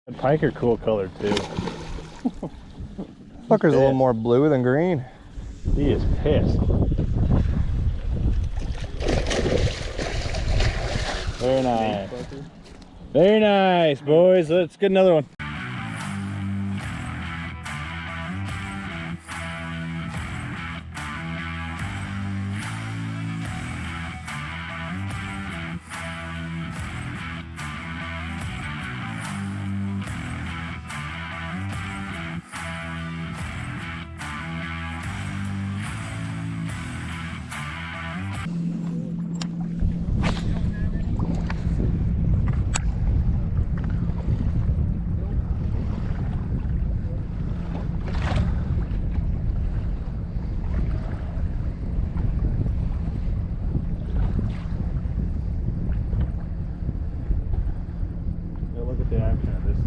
The pike are cool colored too. Fucker's a little more blue than green. He is pissed. Very nice. Very nice, boys. Let's get another one. The action of this.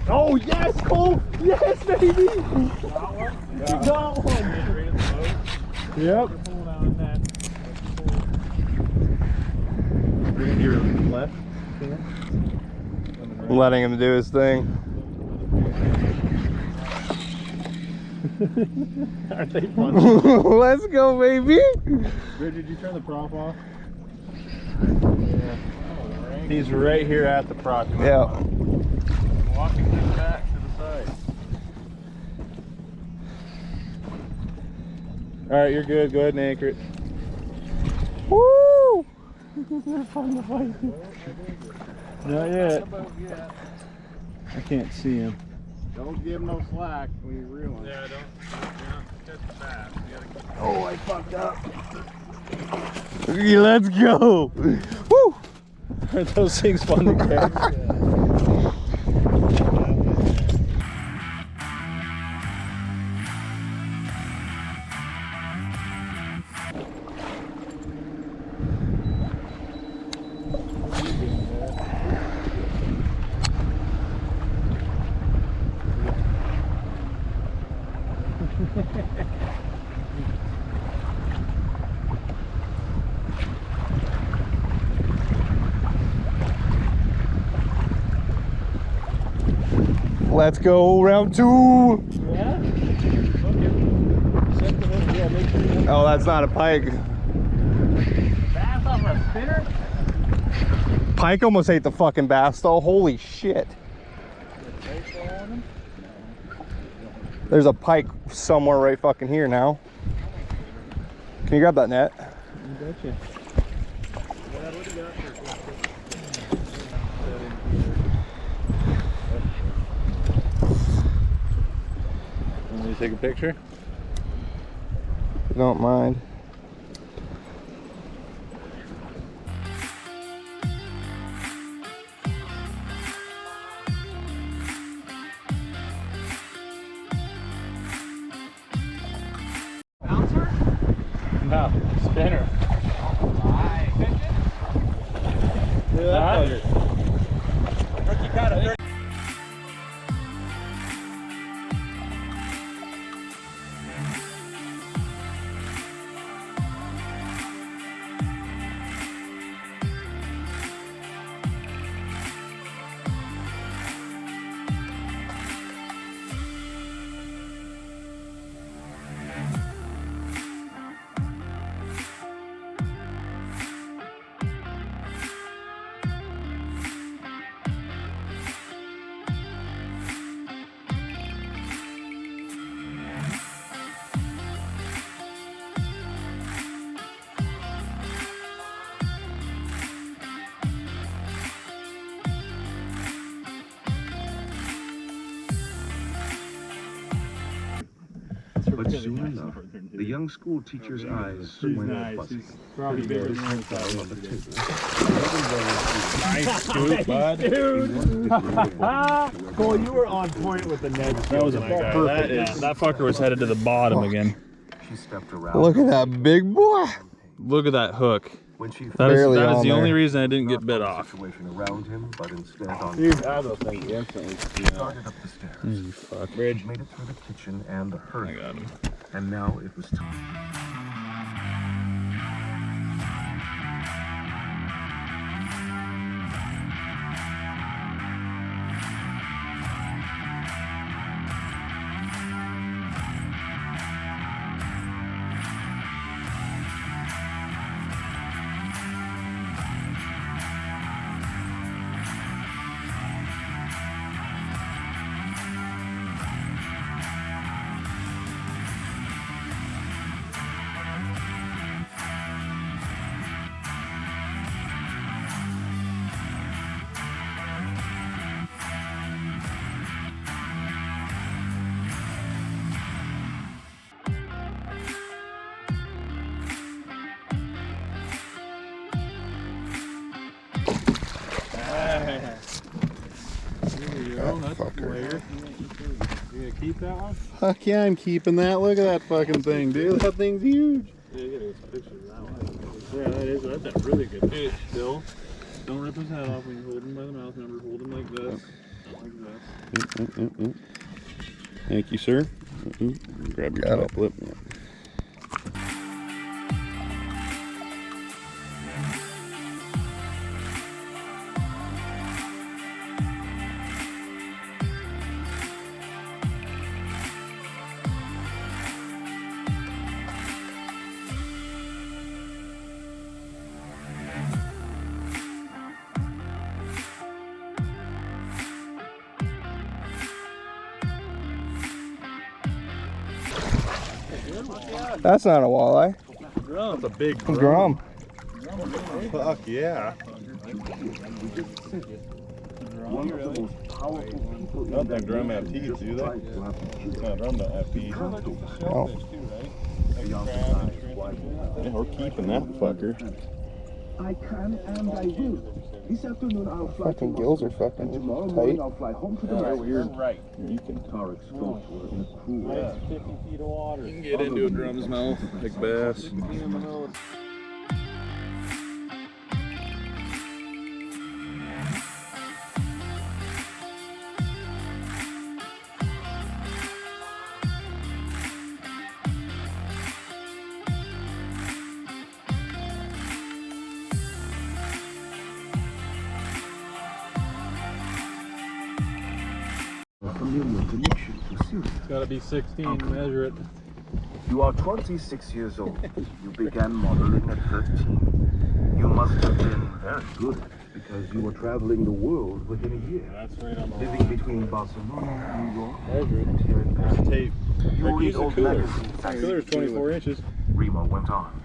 Oh yes, Cole! Yes, baby! Got one? You got one! Yep. Your left. I'm letting him do his thing. Aren't they fun? Let's go, baby! Ridge, did you turn the prop off? Yeah. He's right here at the prop. Yeah. Walking this back to the side. Alright, you're good. Go ahead and anchor it. Woo! They're fun to fight. Not yet. I can't see him. Don't give him no slack when you reel him. Yeah, don't catch it fast. Oh, I fucked up. Let's go. Woo! Aren't those things fun to catch? Let's go, round two. Yeah? Okay. Oh, that's not a pike. Bass off a spinner? Pike almost ate the fucking bass though. Holy shit. There's a pike somewhere right fucking here now. Can you grab that net? You betcha. Want me to take a picture? If you don't mind. Bouncer? No, spinner. Aye. Fishing? Look at that bugger. Rookie got it. But soon enough, the young school teacher's eyes went fuzzy. Probably bigger than On the table. nice scoop, bud. Dude! Cole, you were on point with the net. That was a perfect. That fucker was headed to the bottom again. She stepped around. Look at that big boy. Look at that hook. When she That is Barely on the only there. reason I didn't get bit off. situation around him, but instead on Dude, I don't think you instantly. started up the stairs. You fuck. Bridge made it through the kitchen and the I herd, got him. and now it was time. bro. That's a fucker. player. You gonna keep that one? Fuck yeah, I'm keeping that. Look at that fucking thing, dude. That thing's huge. Yeah, get a picture of that one. Yeah, that's a really good fish still. Don't rip his head off when you hold him by the mouth. Remember, hold him like this. Not like this. Thank you, sir. Grab your top lip. That's not a walleye. That's a big Drum. Fuck yeah. Don't think drum have teeth, do they? No, drum don't have teeth. Oh. Yeah, we're keeping that fucker. I can and I will. This afternoon I'll fly Fucking to gills are Moscow, fucking and tomorrow morning tight. I'll fly home to the mountains. Right. You can Tarek's boats were in a crew. Yeah. 50 feet of water. You can get into a drum's mouth, big bass. Familiar connection to Syria. It's gotta be 16, measure it. You are 26 years old. You began modeling at 13. You must have been very good because you were traveling the world within a year. That's right on the Living between Barcelona, New York, measure it. and here in Paris. Tape. You read Use the old cooler. magazines. The cooler's 24 inches. Remo went on.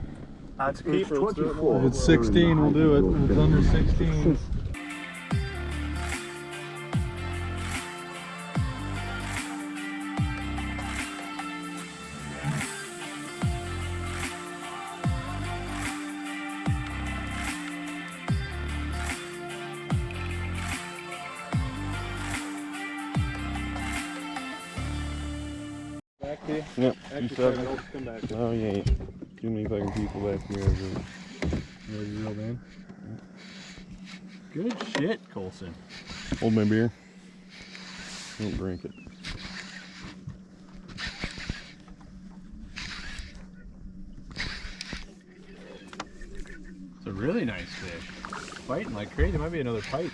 At age Keeper, let's do it. 24, If it's 16, we'll do it. If it's under 16. Back to you. Yep. Back to You you. Come back. Oh yeah. Too many fucking people back here. You reeled in. Good shit, Colson. Hold my beer. Don't drink it. It's a really nice fish. Fighting like crazy. Might be another pike.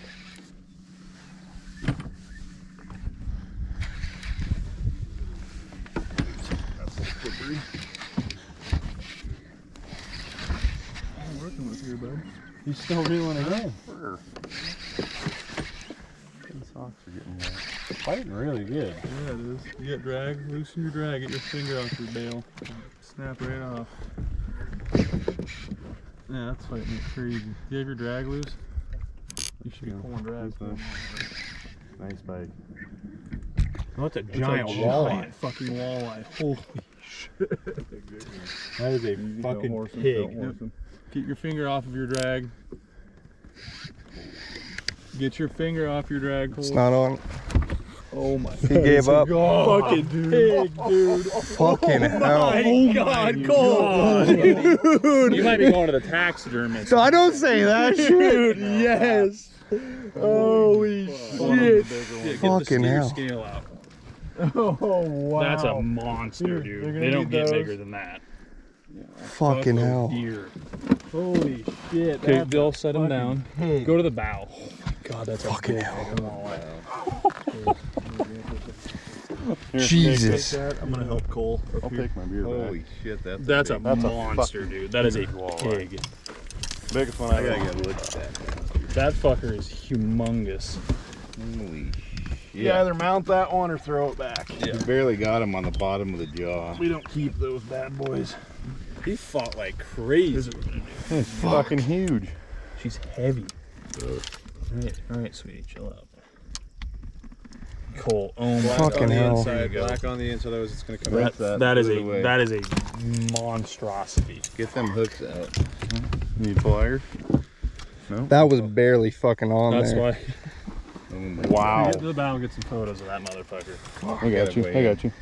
That's a slippery. I'm working with here, bud. He's still reeling again. Socks are getting wet. Fighting really good. Yeah, it is. You get drag, loosen your drag, get your finger off your bail. Snap right off. Yeah, that's fighting like crazy. Do you have your drag loose? You should be pulling drag. Nice bite. Oh, it's a giant walleye. Fucking walleye. Holy shit. That is a fucking pig. Get your finger off of your drag. Get your finger off your drag. Cole. It's not on. Oh my god. He gave up. Fucking pig, dude. Fucking hell. Oh god, Cole. Dude. You might be going to the taxidermist. So I don't say that shit. Yes. Holy shit. Yeah, Fucking hell. Scale out. Oh wow. That's a monster, dude. They don't get bigger than that. Fucking hell. Deer. Holy shit. Okay, Bill, set him down. Pig. Go to the bow. God, that's Fucking a big hell. walleye. Jesus. I'm gonna help Cole. I'll take my beer back. Holy shit, That's a That's a monster, fucking dude. That is a walleye. pig. Biggest one I I gotta got. get a look at that. That fucker is humongous. Holy shit. You either mount that one or throw it back. You barely got him on the bottom of the jaw. We don't keep those bad boys. He fought like crazy. It's fucking huge. She's heavy. All right, sweetie, chill out. Cole, oh my Fucking hell. Black on the inside, otherwise it's gonna come out. that is a monstrosity. Get them hooks out. Need pliers? That was barely fucking on That's there. why. Wow. Get to the bow and get some photos of that motherfucker. I got you. I got you.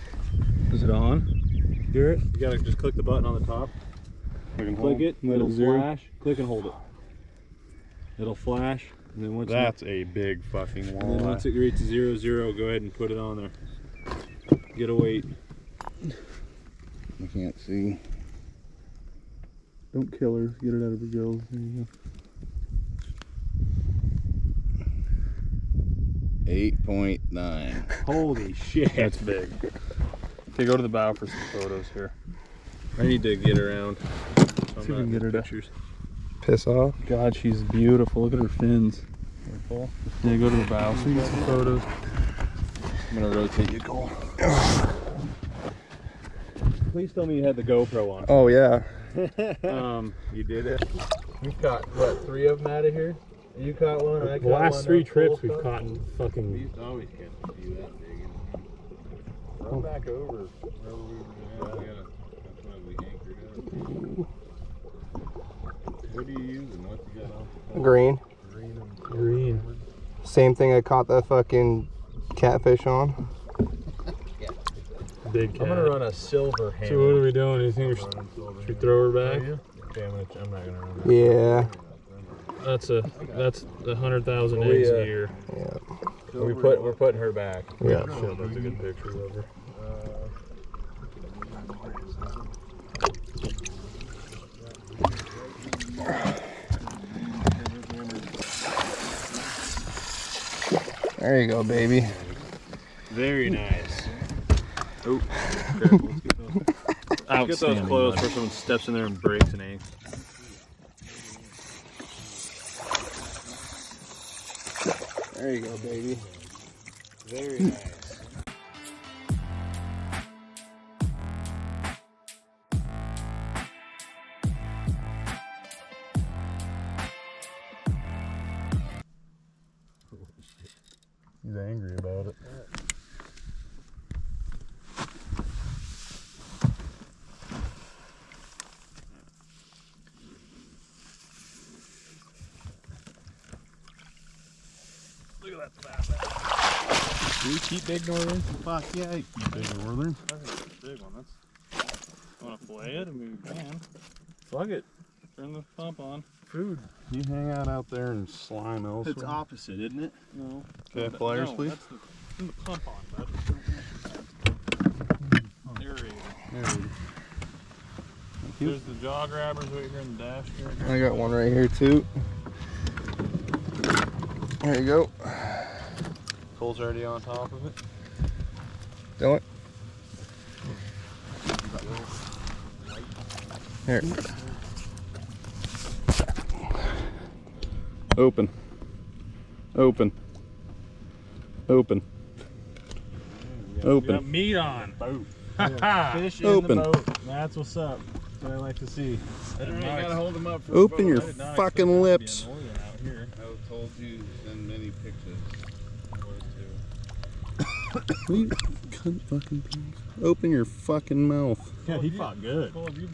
Is it on? Hear it? You gotta just click the button on the top. Click it, it'll flash. Click and hold it. It'll flash, and then once That's a big fucking and then once walleye. it reaches 0, 0, go ahead and put it on there. Get a weight. I can't see. Don't kill her. Get it out of her gills. There you go. 8.9. Holy shit. That's big. Okay, go to the bow for some photos here. I need to get around. See if we can get her to piss off. God, she's beautiful. Look at her fins. Yeah, go to the bow so you get some photos. I'm gonna rotate you, Cole. Please tell me you had the GoPro on. Oh yeah. You did it. We've caught, what, 3 of them out of here? You caught one, I caught The last one, 3 that trips full we've stuff? caught in fucking. We used to always catch a few that big. Run back over wherever we were at. That's why we anchored up. What are you using? What you got on? Green. Green. Same thing I caught that fucking catfish on. Big cat. I'm gonna run a silver hand. So what are we doing? Do you think should we throw her back? Okay, I'm not gonna run Yeah. That's the 100,000 eggs a year. Yeah. We're putting her back. Yeah. Shit, that's a good picture of her. There you go, baby. Very nice. Oh, careful. Let's get those. Get those closed before someone steps in there and breaks an egg. There you go, baby. Very nice. He's angry about it. Look at that fat bass. Do we keep big northern? Fuck yeah, I keep big northern. That's a big one. That's. Want to fillet it? I mean, we can. Fuck it. Turn the pump on. Food. You hang out there and slime elsewhere. It's opposite, isn't it? No. Okay, pliers, no, please. That's turn the pump on, bud. There we go. There's the jaw grabbers right here in the dash here. I got one right here too. There you go. Cole's already on top of it. Do it. Here. Open. Open. Open. We Open. got meat on. Boom. Fish in Open. the boat. That's what's up. That's what I like to see. I gotta hold them up for Open your I did not fucking expect lips. that to be a northern out here. I told you to send many pictures. You cunt fucking piece. Open your fucking mouth. Yeah, he fought good. Cole, have you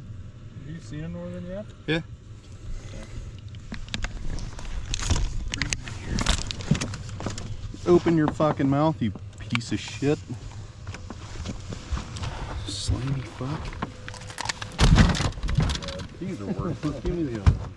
seen a northern yet? Yeah. Open your fucking mouth, you piece of shit. Slimy fuck. These are worthless. Give me the other one.